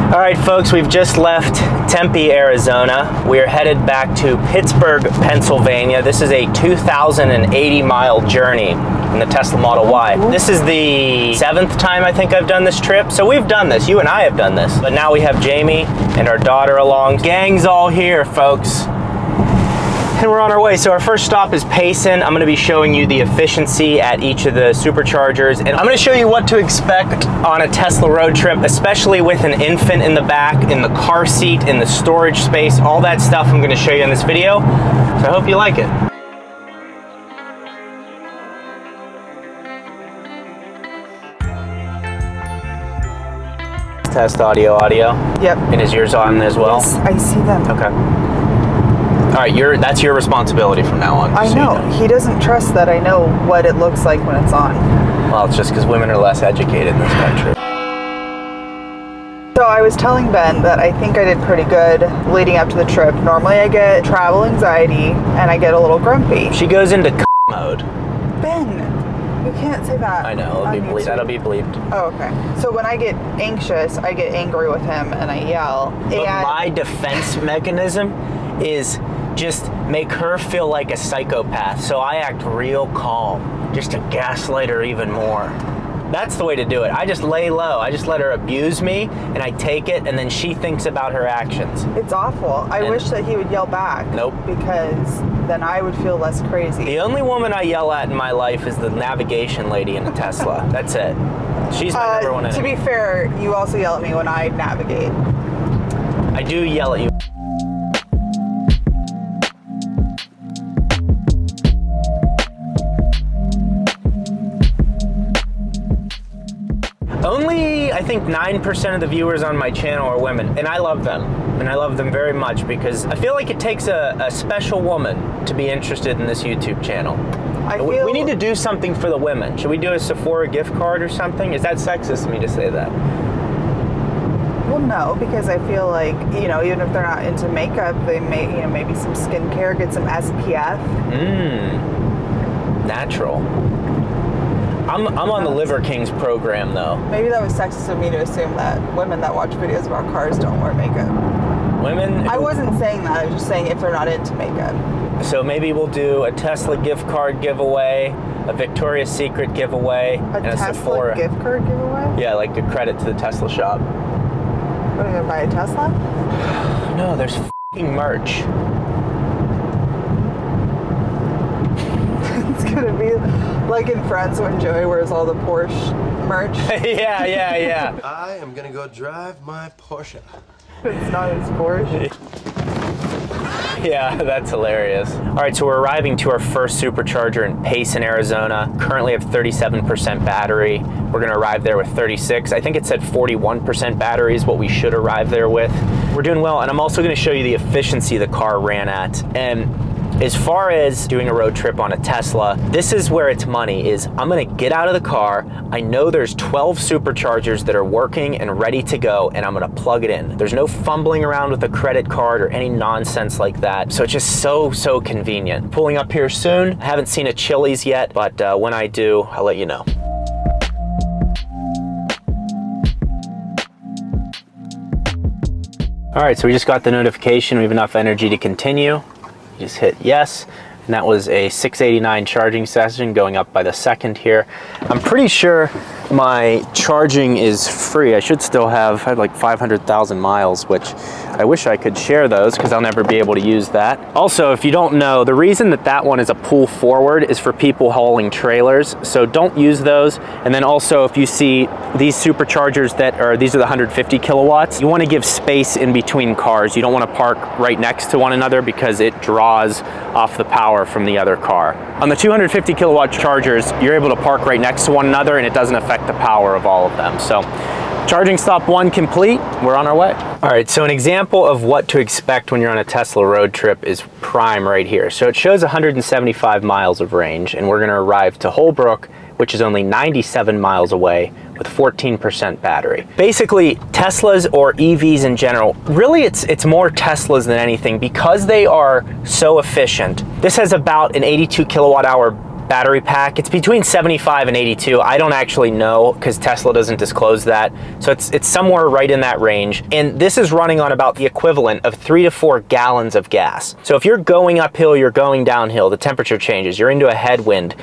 All right, folks, we've just left Tempe, Arizona. We are headed back to Pittsburgh, Pennsylvania. This is a 2,080-mile journey in the Tesla Model Y. This is the 7th time I think I've done this trip. So we've done this, you and I have done this. But now we have Jamie and our daughter along. Gang's all here, folks. And we're on our way. So our first stop is Payson. I'm gonna be showing you the efficiency at each of the superchargers. And I'm gonna show you what to expect on a Tesla road trip, especially with an infant in the back, in the car seat, in the storage space, all that stuff I'm gonna show you in this video. So I hope you like it. Test audio. Yep. And is yours on as well? Yes, I see them. Okay. All right, that's your responsibility from now on. I know. He doesn't trust that I know what it looks like when it's on. Well, it's just because women are less educated in this country. So I was telling Ben that I think I did pretty good leading up to the trip. Normally I get travel anxiety and I get a little grumpy. She goes into mode. Ben, you can't say that. I know, that'll be bleeped. Oh, okay. So when I get anxious, I get angry with him and I yell. But my defense mechanism is just make her feel like a psychopath. So I act real calm, just to gaslight her even more. That's the way to do it. I just lay low. I just let her abuse me, and I take it, and then she thinks about her actions. It's awful. I wish that he would yell back. Nope. Because then I would feel less crazy. The only woman I yell at in my life is the navigation lady in a Tesla. That's it. She's my number one enemy. To be fair, you also yell at me when I navigate. I do yell at you. Only, I think, 9% of the viewers on my channel are women, and I love them. And I love them very much because I feel like it takes a special woman to be interested in this YouTube channel. We need to do something for the women. Should we do a Sephora gift card or something? Is that sexist of me to say that? Well, no, because I feel like, you know, even if they're not into makeup, they may, you know, maybe some skincare, get some SPF. Natural. I'm on the Liver Kings program, though. Maybe that was sexist of me to assume that women that watch videos about cars don't wear makeup. Women? I wasn't saying that. I was just saying if they're not into makeup. So maybe we'll do a Tesla gift card giveaway, a Victoria's Secret giveaway, and a Sephora gift card giveaway? Yeah, like a credit to the Tesla shop. What, are you gonna buy a Tesla? No, there's f***ing merch. It's gonna be like in Friends when Joey wears all the Porsche merch. yeah. I am gonna go drive my Porsche. It's not his Porsche. Yeah, that's hilarious. All right, so we're arriving to our first supercharger in Payson, Arizona. Currently have 37% battery. We're gonna arrive there with 36. I think it said 41% battery is what we should arrive there with. We're doing well, and I'm also gonna show you the efficiency the car ran at. And as far as doing a road trip on a Tesla, this is where it's money is. I'm gonna get out of the car. I know there's 12 superchargers that are working and ready to go, and I'm gonna plug it in. There's no fumbling around with a credit card or any nonsense like that. So it's just so convenient. Pulling up here soon. I haven't seen a Chili's yet, but when I do, I'll let you know. All right, so we just got the notification. We have enough energy to continue. Just hit yes, and that was a 689 charging session going up by the second here. I'm pretty sure my charging is free. I should still have, I had like 500,000 miles, which I wish I could share those because I'll never be able to use that. Also, if you don't know, the reason that one is a pull forward is for people hauling trailers, so don't use those. And then also, if you see these superchargers these are the 150 kilowatts, you want to give space in between cars. You don't want to park right next to one another because it draws off the power from the other car. On the 250 kilowatt chargers, you're able to park right next to one another and it doesn't affect the power of all of them. So charging stop 1 complete, we're on our way. All right, so an example of what to expect when you're on a Tesla road trip is Prime right here. So it shows 175 miles of range, and we're gonna arrive to Holbrook, which is only 97 miles away with 14% battery. Basically, Teslas or EVs in general, really it's more Teslas than anything because they are so efficient. This has about an 82 kilowatt hour battery pack. It's between 75 and 82. I don't actually know because Tesla doesn't disclose that. So it's somewhere right in that range. And this is running on about the equivalent of 3 to 4 gallons of gas. So if you're going uphill, you're going downhill, the temperature changes, you're into a headwind,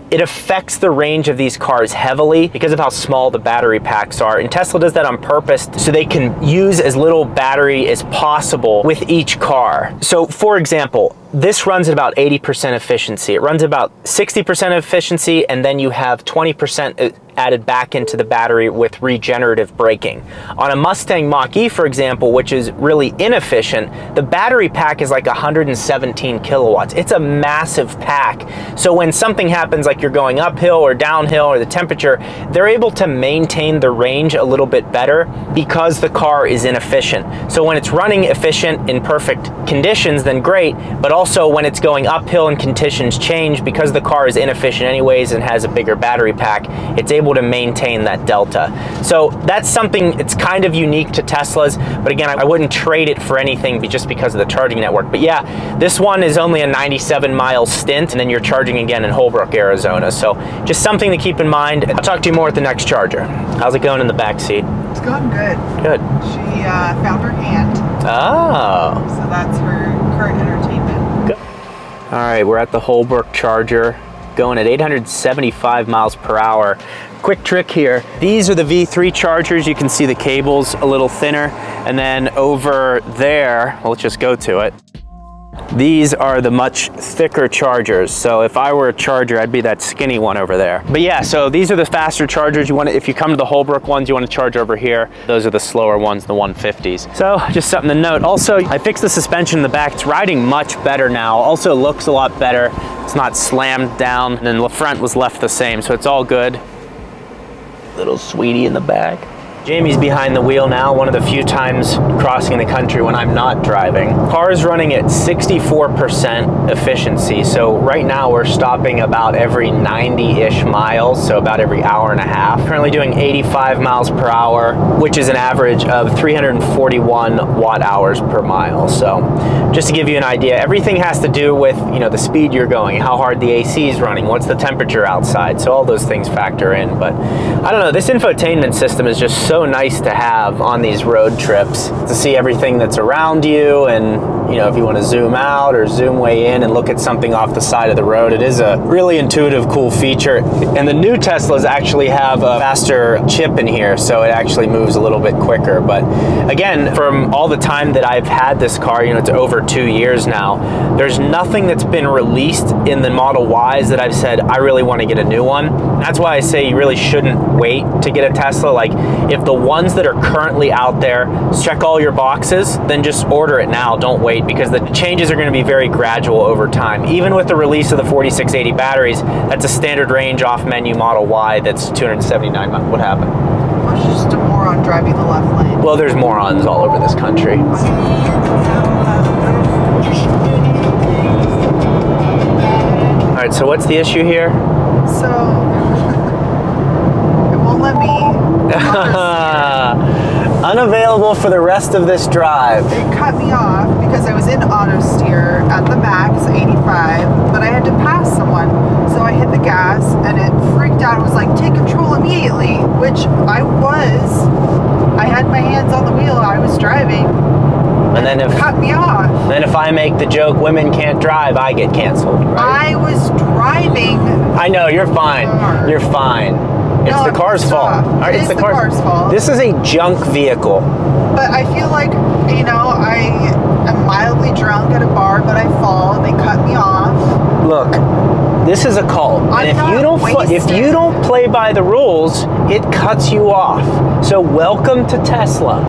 it affects the range of these cars heavily because of how small the battery packs are. And Tesla does that on purpose so they can use as little battery as possible with each car. So for example, this runs at about 80% efficiency. It runs about 60% efficiency, and then you have 20% added back into the battery with regenerative braking. On a Mustang Mach-E, for example, which is really inefficient, the battery pack is like 117 kilowatts. It's a massive pack. So when something happens, like you're going uphill or downhill or the temperature, they're able to maintain the range a little bit better because the car is inefficient. So when it's running efficient in perfect conditions, then great, but also when it's going uphill and conditions change, because the car is inefficient anyways and has a bigger battery pack, it's able to maintain that delta. So that's something, it's kind of unique to Teslas, but again, I wouldn't trade it for anything just because of the charging network. But yeah, this one is only a 97-mile stint, and then you're charging again in Holbrook, Arizona. So just something to keep in mind. I'll talk to you more at the next charger. How's it going in the back seat? It's going good. Good. She found her hand. Oh. So that's her current entertainment. Good. All right, we're at the Holbrook charger, going at 875 miles per hour. Quick trick here. These are the V3 chargers. You can see the cables a little thinner. And then over there, well, let's just go to it. These are the much thicker chargers. So if I were a charger, I'd be that skinny one over there. But yeah, so these are the faster chargers. You want to, if you come to the Holbrook ones, you want to charge over here. Those are the slower ones, the 150s. So just something to note. Also, I fixed the suspension in the back. It's riding much better now. Also looks a lot better. It's not slammed down. And then the front was left the same, so it's all good. Little sweetie in the back. Jamie's behind the wheel now, one of the few times crossing the country when I'm not driving. Car is running at 64% efficiency, so right now we're stopping about every 90-ish miles, so about every hour and a half. Currently doing 85 miles per hour, which is an average of 341 watt hours per mile. So just to give you an idea, everything has to do with, you know, the speed you're going, how hard the AC is running, what's the temperature outside, so all those things factor in. But I don't know, this infotainment system is just so nice to have on these road trips, to see everything that's around you, and you know, if you want to zoom out or zoom way in and look at something off the side of the road, it is a really intuitive, cool feature. And the new Teslas actually have a faster chip in here, so it actually moves a little bit quicker. But again, from all the time that I've had this car, you know, it's over 2 years now, there's nothing that's been released in the Model Ys that I've said, I really want to get a new one. That's why I say you really shouldn't wait to get a Tesla. Like, if the ones that are currently out there check all your boxes, then just order it now, don't wait, because the changes are going to be very gradual over time. Even with the release of the 4680 batteries, that's a standard range off menu Model Y that's 279 miles. What happened? Well, she's just a moron driving the left lane. Well, there's morons all over this country. All right, so what's the issue here? So, it won't let me. Unavailable for the rest of this drive. It cut me off because I was in auto steer at the max, 85, but I had to pass someone. So I hit the gas and it freaked out. It was like, take control immediately, which I was. I had my hands on the wheel. I was driving. And then it cut me off. Then if I make the joke, women can't drive, I get canceled, right? I was driving. I know, you're fine. You're fine. It's the car's fault. All right, it's the car's fault. This is a junk vehicle. But I feel like, you know, I am mildly drunk at a bar, but I fall and they cut me off. Look, this is a cult. And if you don't play by the rules, it cuts you off. So welcome to Tesla.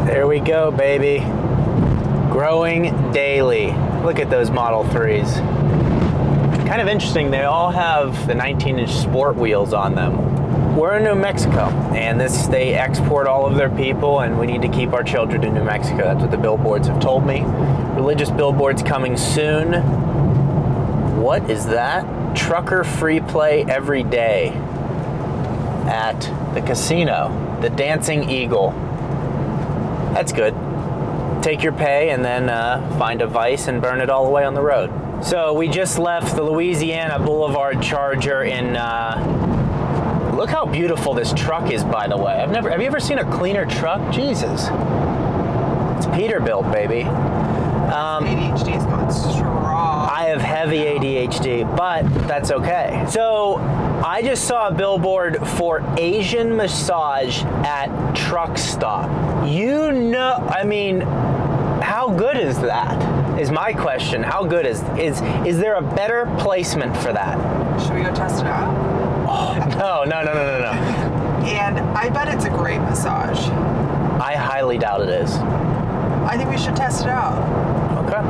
There we go, baby. Growing daily. Look at those Model 3s. Kind of interesting, they all have the 19-inch sport wheels on them. We're in New Mexico, and they export all of their people, and we need to keep our children in New Mexico. That's what the billboards have told me. Religious billboards coming soon. What is that? Trucker free play every day at the casino. The Dancing Eagle. That's good. Take your pay and then find a vice and burn it all away on the road. So we just left the Louisiana Boulevard Charger in, look how beautiful this truck is, by the way. Have you ever seen a cleaner truck? Jesus. It's Peterbilt, baby. ADHD's going strong. I have heavy ADHD, but that's okay. So I just saw a billboard for Asian massage at truck stop. You know, I mean, how good is that? Is my question. How good is there a better placement for that? Should we go test it out? Oh, no. And I bet it's a great massage. I highly doubt it is. I think we should test it out. Okay.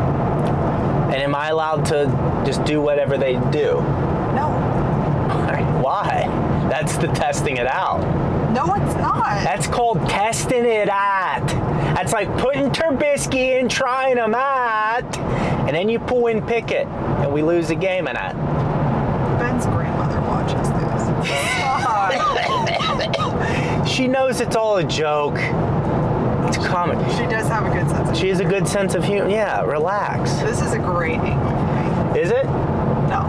And am I allowed to just do whatever they do? No. Why? That's the testing it out. No, it's not. That's called testing it out. That's like putting Trubisky and trying him out, and then you pull in Pickett, and we lose the game in that. Ben's grandmother watches this. She knows it's all a joke. It's comic. She does have a good sense of humor. She has a good sense of humor. Yeah, relax. This is a great angle for me. Is it? No.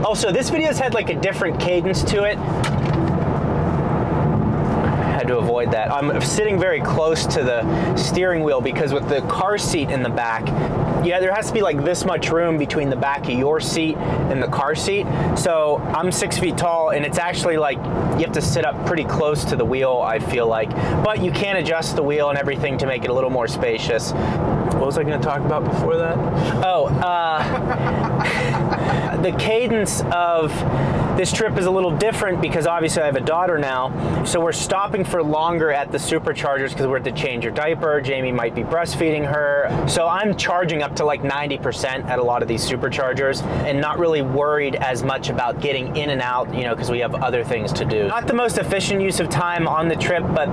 Also, this video's had like a different cadence to it. Had to avoid that. I'm sitting very close to the steering wheel because with the car seat in the back, yeah, there has to be like this much room between the back of your seat and the car seat. So I'm 6 feet tall, and it's actually like you have to sit up pretty close to the wheel, I feel like. But you can adjust the wheel and everything to make it a little more spacious. What was I going to talk about before that? Oh, the cadence of this trip is a little different because obviously I have a daughter now. So we're stopping for longer at the superchargers because we're at to change her diaper. Jamie might be breastfeeding her. So I'm charging up to like 90% at a lot of these superchargers and not really worried as much about getting in and out, you know, because we have other things to do. Not the most efficient use of time on the trip, but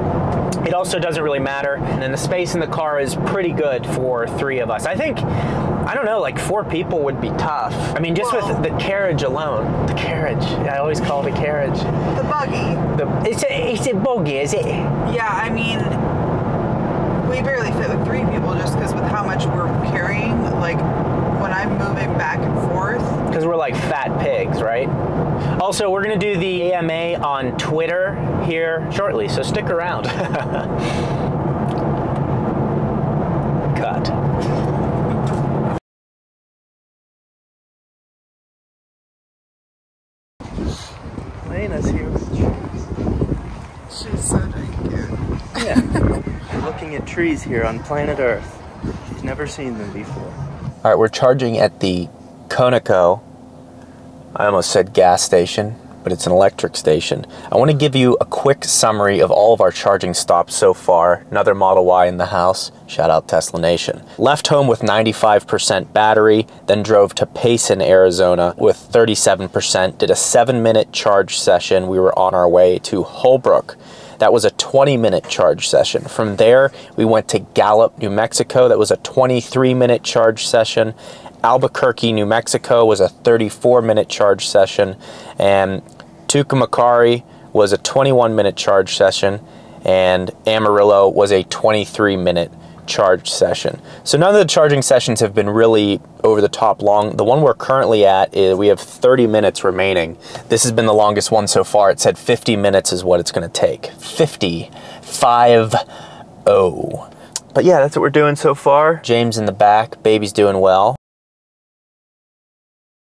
it also doesn't really matter. And then the space in the car is pretty good for 3 of us. I think, I don't know, like 4 people would be tough. I mean, just with the carriage alone. The carriage. I always call it a carriage. The buggy. It's a buggy, is it? Yeah, I mean, we barely fit with 3 people just because with how much we're carrying, like when I'm moving back and forth. Because we're like fat pigs, right? Also, we're going to do the AMA on Twitter here shortly, so stick around. Cut. Lena's here with trees. She's so dang cute. Yeah. We're looking at trees here on planet Earth. She's never seen them before. All right, we're charging at the Conoco. I almost said gas station, but it's an electric station. I want to give you a quick summary of all of our charging stops so far. Another Model Y in the house. Shout out Tesla Nation. Left home with 95% battery, then drove to Payson, Arizona with 37%. Did a 7-minute charge session. We were on our way to Holbrook. That was a 20-minute charge session. From there, we went to Gallup, New Mexico. That was a 23-minute charge session. Albuquerque, New Mexico was a 34-minute charge session, and Tucumcari was a 21-minute charge session, and Amarillo was a 23-minute charge session. So none of the charging sessions have been really over the top long. The one we're currently at is we have 30 minutes remaining. This has been the longest one so far. It said 50 minutes is what it's going to take. 50. But yeah, that's what we're doing so far. James in the back, baby's doing well.